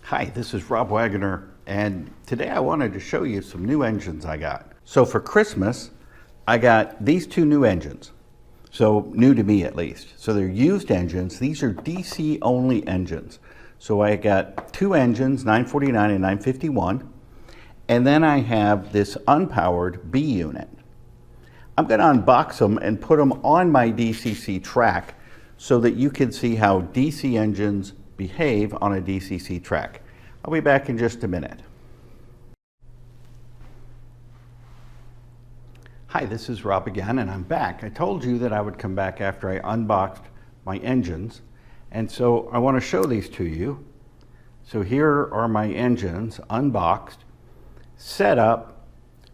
Hi, this is Rob Wagoner, and today I wanted to show you some new engines I got. So for Christmas, I got these two new engines. So new to me at least. So they're used engines. These are DC only engines. So I got two engines, 949 and 951, and then I have this unpowered B unit. I'm going to unbox them and put them on my DCC track so that you can see how DC engines behave on a DCC track. I'll be back in just a minute. Hi, this is Rob again, and I'm back. I told you that I would come back after I unboxed my engines, and so I want to show these to you. So here are my engines unboxed, set up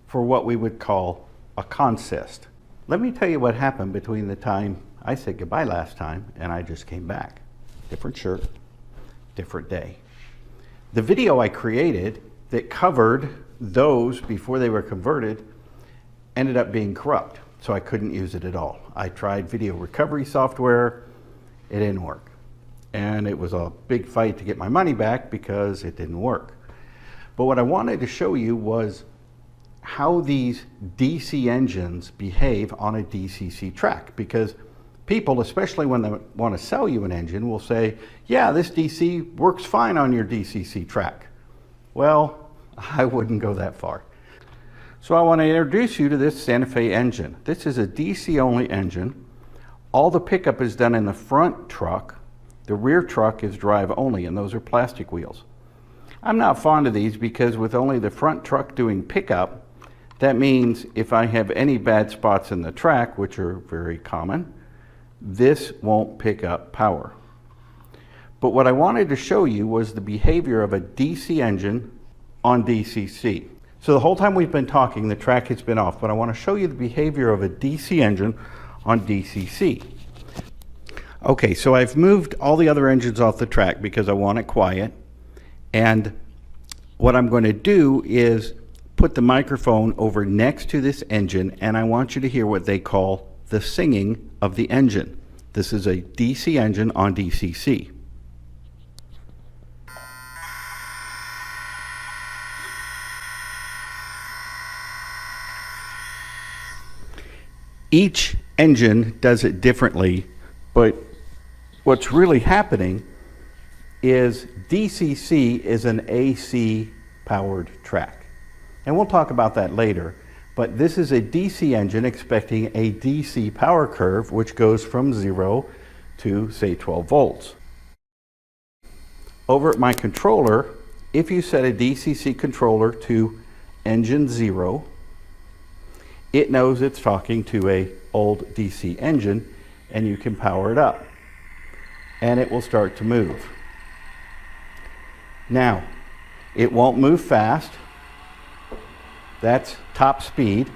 for what we would call a consist. Let me tell you what happened between the time I said goodbye last time and I just came back. Different shirt, different day. The video I created that covered those before they were converted ended up being corrupt, so I couldn't use it at all. I tried video recovery software, it didn't work. And it was a big fight to get my money back because it didn't work. But what I wanted to show you was how these DC engines behave on a DCC track, because people, especially when they want to sell you an engine, will say, yeah, this DC works fine on your DCC track. Well, I wouldn't go that far. So I want to introduce you to this Santa Fe engine. This is a DC only engine. All the pickup is done in the front truck. The rear truck is drive only, and those are plastic wheels. I'm not fond of these because with only the front truck doing pickup, that means if I have any bad spots in the track, which are very common, this won't pick up power. But what I wanted to show you was the behavior of a DC engine on DCC. So the whole time we've been talking, the track has been off, but I want to show you the behavior of a DC engine on DCC. Okay, so I've moved all the other engines off the track because I want it quiet. And what I'm going to do is put the microphone over next to this engine, and I want you to hear what they call the singing of the engine. This is a DC engine on DCC. Each engine does it differently, but what's really happening is DCC is an AC powered track. And we'll talk about that later. But this is a DC engine expecting a DC power curve, which goes from 0 to, say, 12 volts. Over at my controller, if you set a DCC controller to engine 0, it knows it's talking to a old DC engine, and you can power it up. And it will start to move. Now, it won't move fast. That's top speed,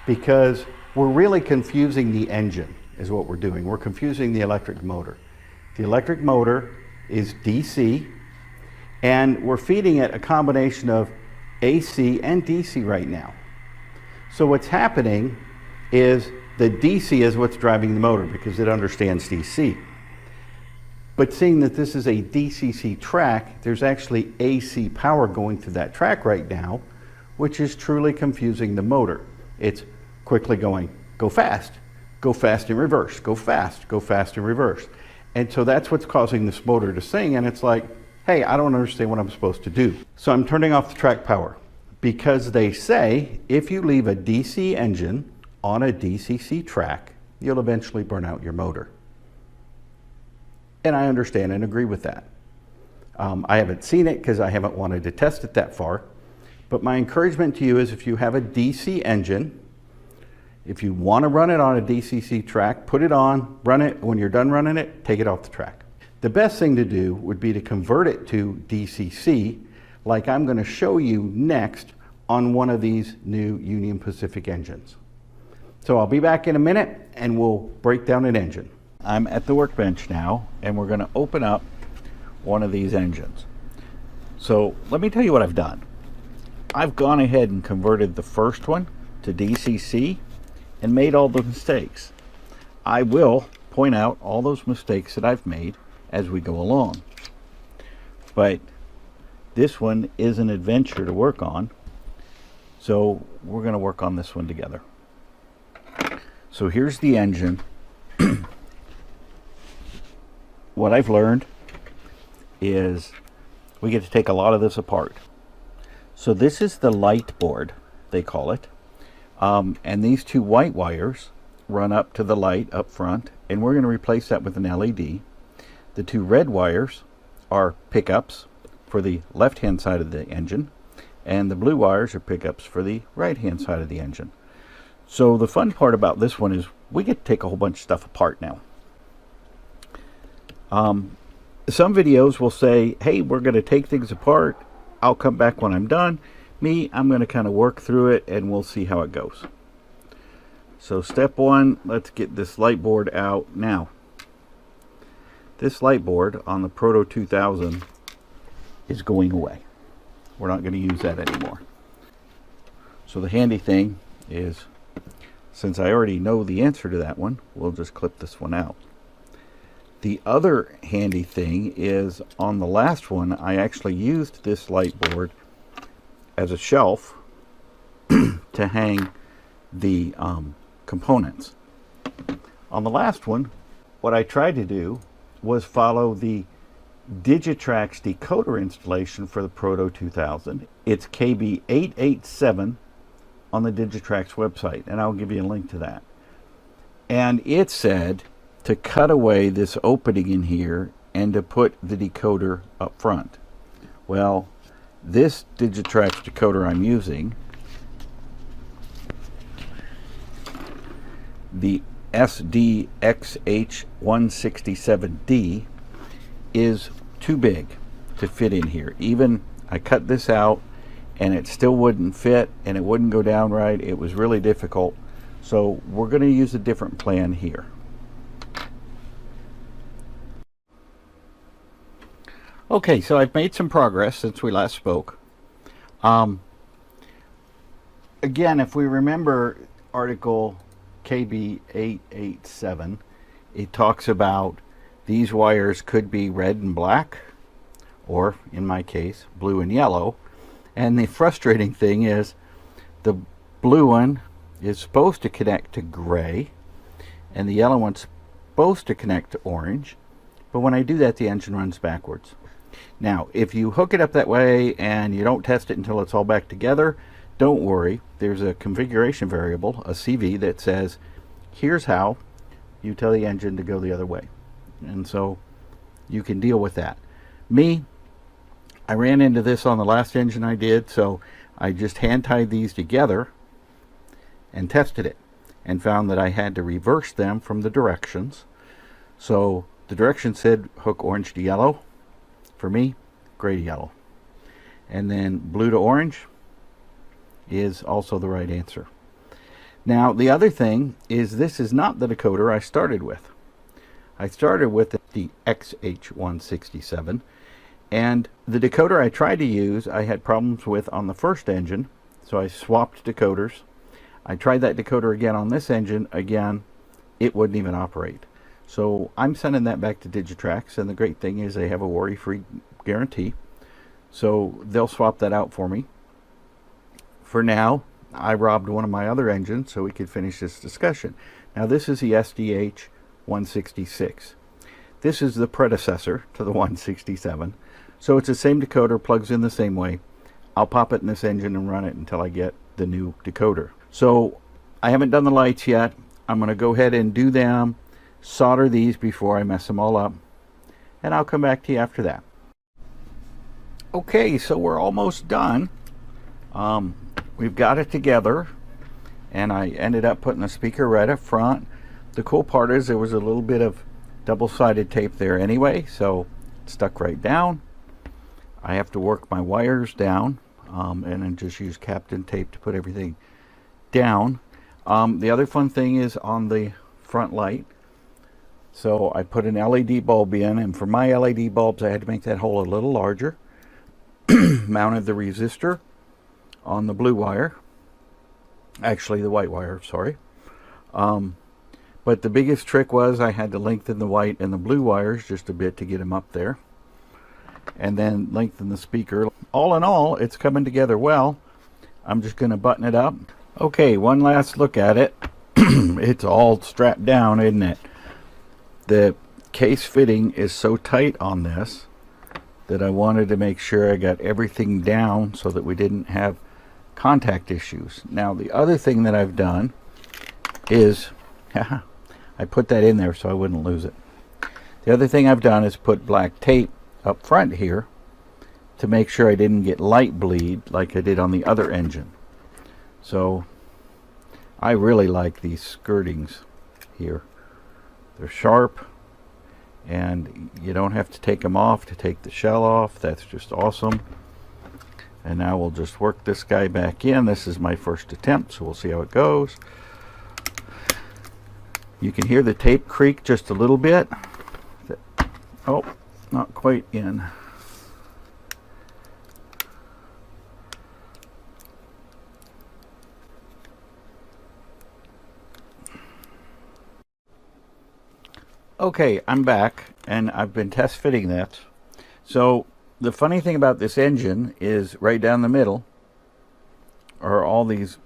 because we're really confusing the engine is what we're doing. We're confusing the electric motor. The electric motor is DC, and we're feeding it a combination of AC and DC right now. So what's happening is the DC is what's driving the motor because it understands DC. But seeing that this is a DCC track, there's actually AC power going through that track right now, which is truly confusing the motor. It's quickly going, go fast in reverse, go fast in reverse. And so that's what's causing this motor to sing, and it's like, hey, I don't understand what I'm supposed to do. So I'm turning off the track power because they say if you leave a DC engine on a DCC track, you'll eventually burn out your motor. And I understand and agree with that. I haven't seen it because I haven't wanted to test it that far. But my encouragement to you is if you have a DC engine, if you want to run it on a DCC track, put it on, run it. When you're done running it, take it off the track. The best thing to do would be to convert it to DCC, like I'm going to show you next on one of these new Union Pacific engines. So I'll be back in a minute and we'll break down an engine. I'm at the workbench now, and we're going to open up one of these engines. So let me tell you what I've done. I've gone ahead and converted the first one to DCC and made all the mistakes. I will point out all those mistakes that I've made as we go along. But This one is an adventure to work on, so we're going to work on this one together. So here's the engine. What I've learned is we get to take a lot of this apart. So this is the light board, they call it. And these two white wires run up to the light up front, and we're going to replace that with an LED. The two red wires are pickups for the left-hand side of the engine, and the blue wires are pickups for the right-hand side of the engine. So the fun part about this one is we get to take a whole bunch of stuff apart now. Some videos will say, hey, we're going to take things apart. I'll come back when I'm done. I'm going to kind of work through it and we'll see how it goes. So step one, let's get this light board out. Now, this light board on the Proto 2000 is going away. We're not going to use that anymore. So the handy thing is, since I already know the answer to that one, we'll just clip this one out. The other handy thing is on the last one, I actually used this light board as a shelf to hang the components. On the last one, what I tried to do was follow the Digitrax decoder installation for the Proto 2000. It's KB887 on the Digitrax website, and I'll give you a link to that. And it said to cut away this opening in here and to put the decoder up front. Well, this Digitrax decoder I'm using, the SDH166, is too big to fit in here. Even I cut this out and it still wouldn't fit and it wouldn't go down right. It was really difficult. So we're going to use a different plan here. Okay, so I've made some progress since we last spoke. Again, if we remember article KB887, it talks about these wires could be red and black, or in my case, blue and yellow. And the frustrating thing is the blue one is supposed to connect to gray, and the yellow one's supposed to connect to orange. But when I do that, the engine runs backwards. Now, if you hook it up that way and you don't test it until it's all back together, don't worry. There's a configuration variable, a CV, that says, here's how you tell the engine to go the other way. And so you can deal with that. I ran into this on the last engine I did, so I just hand tied these together and tested it and found that I had to reverse them from the directions. So the direction said hook orange to yellow. For me, gray to yellow. And then blue to orange is also the right answer. Now, the other thing is this is not the decoder I started with. I started with the XH167, and the decoder I tried to use I had problems with on the first engine, so I swapped decoders. I tried that decoder again on this engine. Again, it wouldn't even operate. So I'm sending that back to Digitrax, and the great thing is they have a worry-free guarantee. So they'll swap that out for me. For now, I robbed one of my other engines so we could finish this discussion. Now this is the SDH166. This is the predecessor to the 167. So it's the same decoder, plugs in the same way. I'll pop it in this engine and run it until I get the new decoder. So I haven't done the lights yet. I'm going to go ahead and do them, solder these before I mess them all up, and I'll come back to you after that. Okay, so we're almost done. We've got it together, and I ended up putting the speaker right up front. The cool part is there was a little bit of double-sided tape there anyway, so it stuck right down. I have to work my wires down and then just use Captain tape to put everything down. The other fun thing is on the front light. So I put an LED bulb in, and for my LED bulbs I had to make that hole a little larger. Mounted the resistor on the blue wire, actually the white wire, sorry. But the biggest trick was I had to lengthen the white and the blue wires just a bit to get them up there, and then lengthen the speaker all in all, it's coming together well. I'm just going to button it up. Okay, one last look at it. It's all strapped down, isn't it? The case fitting is so tight on this that I wanted to make sure I got everything down so that we didn't have contact issues. Now, the other thing that I've done is I put that in there so I wouldn't lose it. The other thing I've done is put black tape up front here to make sure I didn't get light bleed like I did on the other engine. So I really like these skirtings here. They're sharp and you don't have to take them off to take the shell off. That's just awesome. And now we'll just work this guy back in. This is my first attempt, so we'll see how it goes. You can hear the tape creak just a little bit. Oh, not quite in. Okay, I'm back and I've been test fitting that. So the funny thing about this engine is right down the middle are all these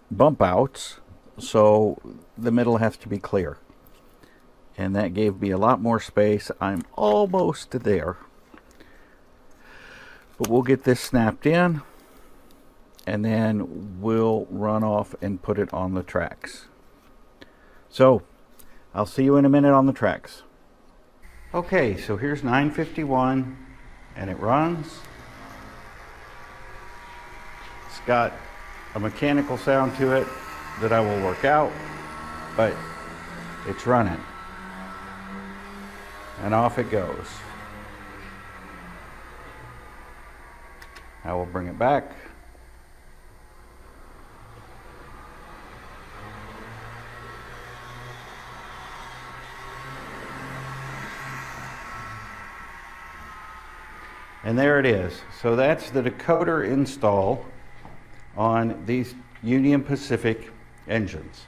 bump outs, so the middle has to be clear. And that gave me a lot more space. I'm almost there. But we'll get this snapped in and then we'll run off and put it on the tracks. So I'll see you in a minute on the tracks. Okay, so here's 951 and it runs. It's got a mechanical sound to it that I will work out, but it's running. And off it goes. Now we'll bring it back. And there it is. So that's the decoder install on these Union Pacific engines.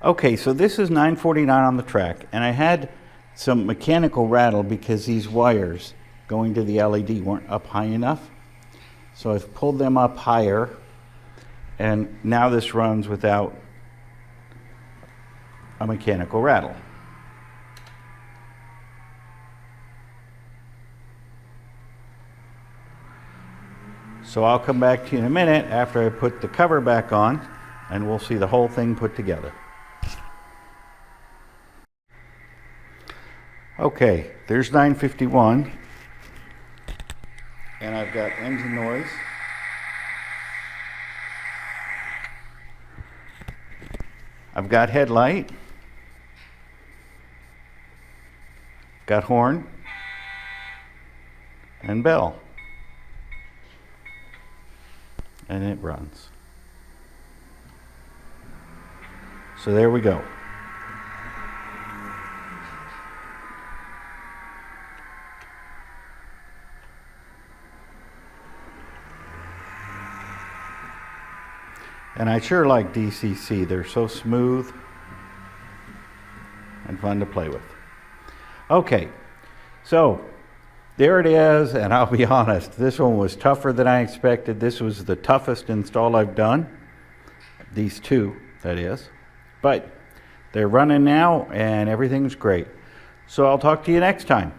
Okay, so this is 949 on the track, and I had some mechanical rattle because these wires going to the LED weren't up high enough. So I've pulled them up higher, and now this runs without a mechanical rattle. So I'll come back to you in a minute after I put the cover back on and we'll see the whole thing put together. Okay, there's 951 and I've got engine noise. I've got headlight, got horn and bell. And it runs. So there we go. And I sure like DCC. They're so smooth and fun to play with. Okay, so there it is, and I'll be honest, this one was tougher than I expected. This was the toughest install I've done. These two, that is. But they're running now, and everything's great. So I'll talk to you next time.